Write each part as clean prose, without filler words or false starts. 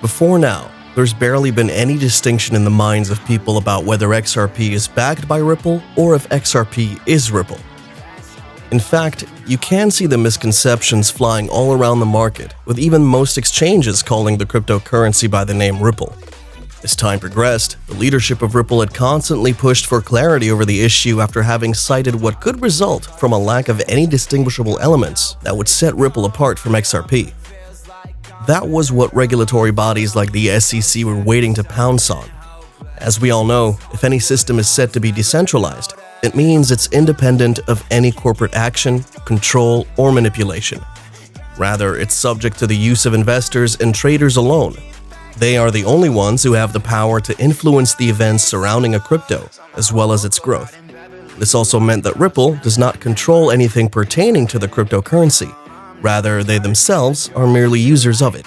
Before now, there's barely been any distinction in the minds of people about whether XRP is backed by Ripple or if XRP is Ripple. In fact, you can see the misconceptions flying all around the market, with even most exchanges calling the cryptocurrency by the name Ripple. As time progressed, the leadership of Ripple had constantly pushed for clarity over the issue after having cited what could result from a lack of any distinguishable elements that would set Ripple apart from XRP. That was what regulatory bodies like the SEC were waiting to pounce on. As we all know, if any system is set to be decentralized, it means it's independent of any corporate action, control, or manipulation. Rather, it's subject to the use of investors and traders alone. They are the only ones who have the power to influence the events surrounding a crypto, as well as its growth. This also meant that Ripple does not control anything pertaining to the cryptocurrency. Rather, they themselves are merely users of it.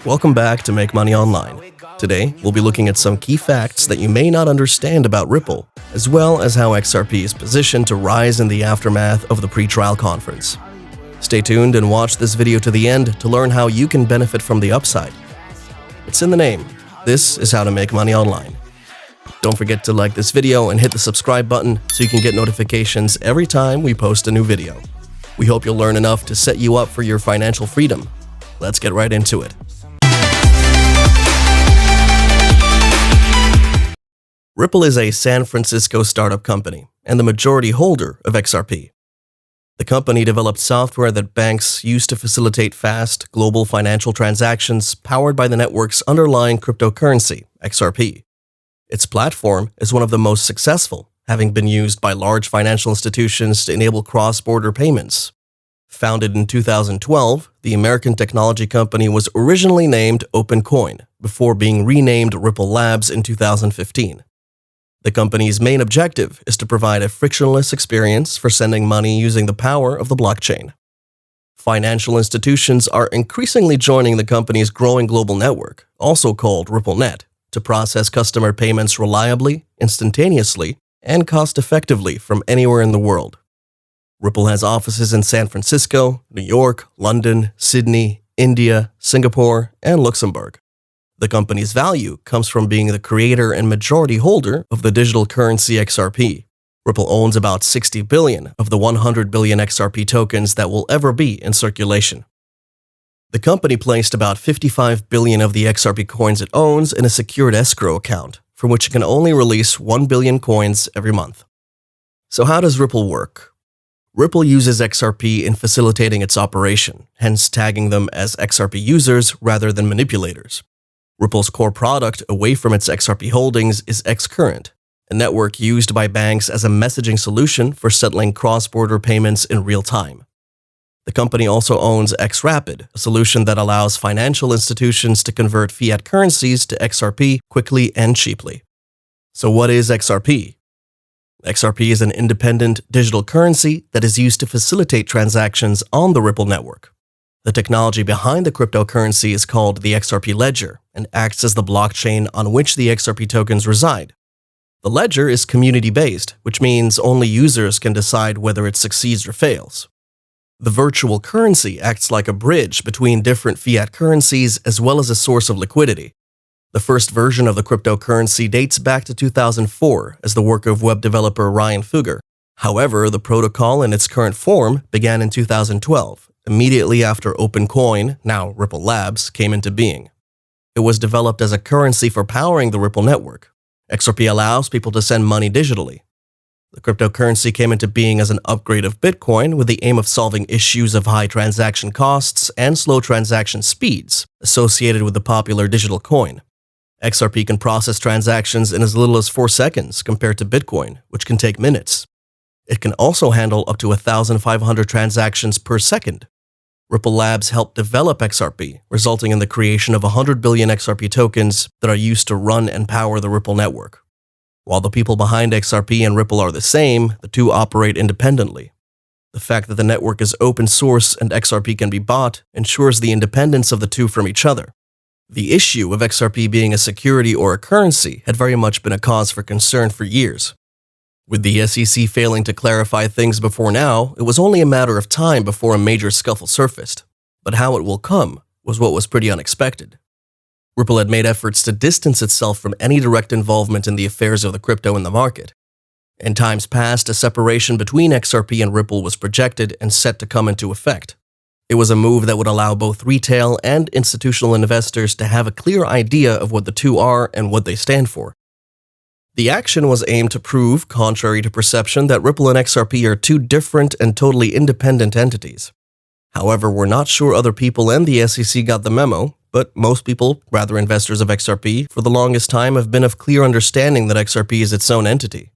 Welcome back to Make Money Online. Today, we'll be looking at some key facts that you may not understand about Ripple, as well as how XRP is positioned to rise in the aftermath of the pre-trial conference. Stay tuned and watch this video to the end to learn how you can benefit from the upside. It's in the name. This is how to make money online. Don't forget to like this video and hit the subscribe button so you can get notifications every time we post a new video. We hope you'll learn enough to set you up for your financial freedom. Let's get right into it. Ripple is a San Francisco startup company and the majority holder of XRP. The company developed software that banks use to facilitate fast, global financial transactions powered by the network's underlying cryptocurrency, XRP. Its platform is one of the most successful, having been used by large financial institutions to enable cross-border payments. Founded in 2012, the American technology company was originally named OpenCoin before being renamed Ripple Labs in 2015. The company's main objective is to provide a frictionless experience for sending money using the power of the blockchain. Financial institutions are increasingly joining the company's growing global network, also called RippleNet, to process customer payments reliably, instantaneously, and cost-effectively from anywhere in the world. Ripple has offices in San Francisco, New York, London, Sydney, India, Singapore, and Luxembourg. The company's value comes from being the creator and majority holder of the digital currency XRP. Ripple owns about 60 billion of the 100 billion XRP tokens that will ever be in circulation. The company placed about 55 billion of the XRP coins it owns in a secured escrow account, from which it can only release 1 billion coins every month. So how does Ripple work? Ripple uses XRP in facilitating its operation, hence tagging them as XRP users rather than manipulators. Ripple's core product away from its XRP holdings is xCurrent, a network used by banks as a messaging solution for settling cross-border payments in real time. The company also owns xRapid, a solution that allows financial institutions to convert fiat currencies to XRP quickly and cheaply. So what is XRP? XRP is an independent digital currency that is used to facilitate transactions on the Ripple network. The technology behind the cryptocurrency is called the XRP ledger and acts as the blockchain on which the XRP tokens reside. The ledger is community-based, which means only users can decide whether it succeeds or fails. The virtual currency acts like a bridge between different fiat currencies as well as a source of liquidity. The first version of the cryptocurrency dates back to 2004 as the work of web developer Ryan Fugger. However, the protocol in its current form began in 2012, immediately after OpenCoin, now Ripple Labs, came into being. It was developed as a currency for powering the Ripple network. XRP allows people to send money digitally. The cryptocurrency came into being as an upgrade of Bitcoin with the aim of solving issues of high transaction costs and slow transaction speeds associated with the popular digital coin. XRP can process transactions in as little as 4 seconds compared to Bitcoin, which can take minutes. It can also handle up to 1,500 transactions per second. Ripple Labs helped develop XRP, resulting in the creation of 100 billion XRP tokens that are used to run and power the Ripple network. While the people behind XRP and Ripple are the same, the two operate independently. The fact that the network is open source and XRP can be bought ensures the independence of the two from each other. The issue of XRP being a security or a currency had very much been a cause for concern for years. With the SEC failing to clarify things before now, it was only a matter of time before a major scuffle surfaced. But how it will come was what was pretty unexpected. Ripple had made efforts to distance itself from any direct involvement in the affairs of the crypto in the market. In times past, a separation between XRP and Ripple was projected and set to come into effect. It was a move that would allow both retail and institutional investors to have a clear idea of what the two are and what they stand for. The action was aimed to prove, contrary to perception, that Ripple and XRP are two different and totally independent entities. However, we're not sure other people and the SEC got the memo, but most people, rather investors of XRP, for the longest time have been of clear understanding that XRP is its own entity.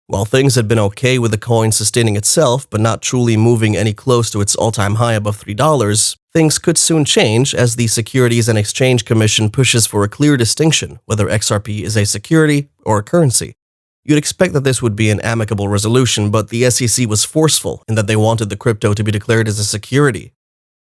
While things had been okay with the coin sustaining itself but not truly moving any close to its all-time high above $3, things could soon change as the Securities and Exchange Commission pushes for a clear distinction whether XRP is a security or a currency. You'd expect that this would be an amicable resolution, but the SEC was forceful in that they wanted the crypto to be declared as a security.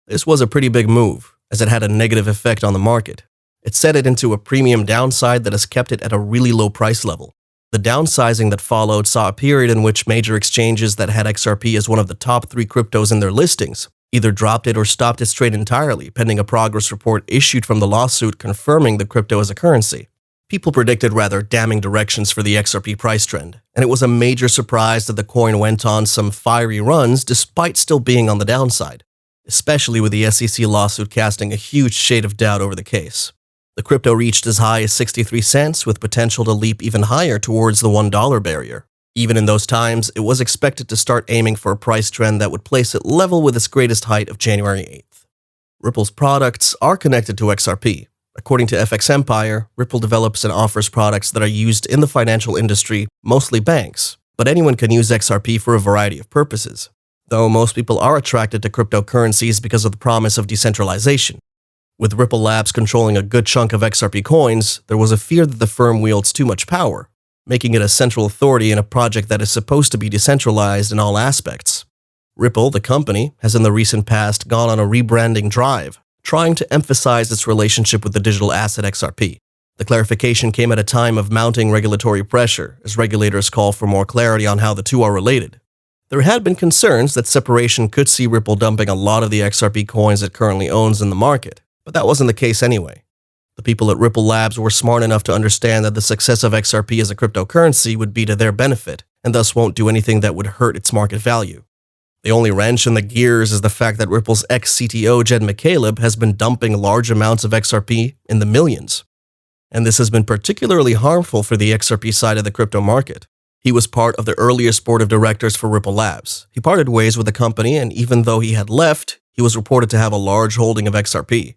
This was a pretty big move, as it had a negative effect on the market. It set it into a premium downside that has kept it at a really low price level. The downsizing that followed saw a period in which major exchanges that had XRP as one of the top 3 cryptos in their listings either dropped it or stopped its trade entirely, pending a progress report issued from the lawsuit confirming the crypto as a currency. People predicted rather damning directions for the XRP price trend, and it was a major surprise that the coin went on some fiery runs despite still being on the downside, especially with the SEC lawsuit casting a huge shade of doubt over the case. The crypto reached as high as 63 cents with potential to leap even higher towards the $1 barrier. Even in those times, it was expected to start aiming for a price trend that would place it level with its greatest height of January 8th. Ripple's products are connected to XRP. According to FX Empire, Ripple develops and offers products that are used in the financial industry, mostly banks, but anyone can use XRP for a variety of purposes. Though most people are attracted to cryptocurrencies because of the promise of decentralization. With Ripple Labs controlling a good chunk of XRP coins, there was a fear that the firm wields too much power, making it a central authority in a project that is supposed to be decentralized in all aspects. Ripple, the company, has in the recent past gone on a rebranding drive, trying to emphasize its relationship with the digital asset XRP. The clarification came at a time of mounting regulatory pressure, as regulators call for more clarity on how the two are related. There had been concerns that separation could see Ripple dumping a lot of the XRP coins it currently owns in the market. But that wasn't the case anyway. The people at Ripple Labs were smart enough to understand that the success of XRP as a cryptocurrency would be to their benefit, and thus won't do anything that would hurt its market value. The only wrench in the gears is the fact that Ripple's ex-CTO Jed McCaleb has been dumping large amounts of XRP in the millions. And this has been particularly harmful for the XRP side of the crypto market. He was part of the earliest board of directors for Ripple Labs. He parted ways with the company, and even though he had left, he was reported to have a large holding of XRP.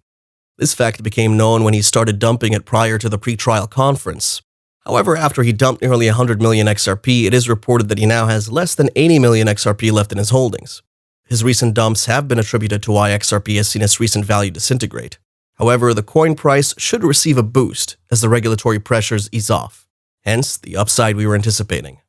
This fact became known when he started dumping it prior to the pre-trial conference. However, after he dumped nearly 100 million XRP, it is reported that he now has less than 80 million XRP left in his holdings. His recent dumps have been attributed to why XRP has seen its recent value disintegrate. However, the coin price should receive a boost as the regulatory pressures ease off, hence the upside we were anticipating.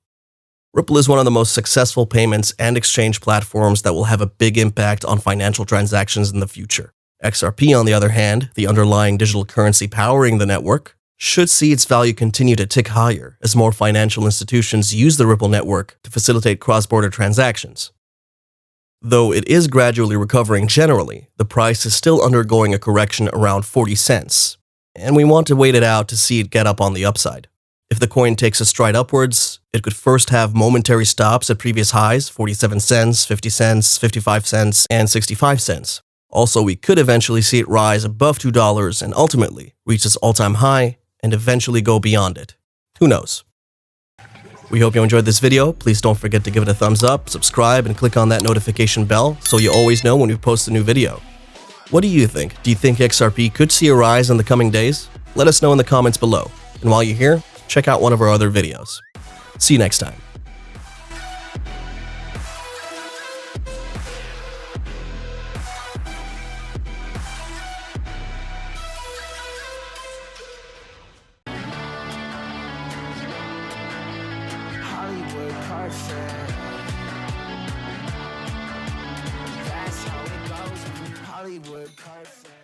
Ripple is one of the most successful payments and exchange platforms that will have a big impact on financial transactions in the future. XRP, on the other hand, the underlying digital currency powering the network, should see its value continue to tick higher as more financial institutions use the Ripple network to facilitate cross-border transactions. Though it is gradually recovering generally, the price is still undergoing a correction around 40 cents, and we want to wait it out to see it get up on the upside. If the coin takes a stride upwards, it could first have momentary stops at previous highs, 47 cents, 50 cents, 55 cents, and 65 cents. Also, we could eventually see it rise above $2 and ultimately reach its all-time high and eventually go beyond it. Who knows? We hope you enjoyed this video. Please don't forget to give it a thumbs up, subscribe, and click on that notification bell so you always know when we post a new video. What do you think? Do you think XRP could see a rise in the coming days? Let us know in the comments below. And while you're here, check out one of our other videos. See you next time. That's how it goes. Hollywood Carson.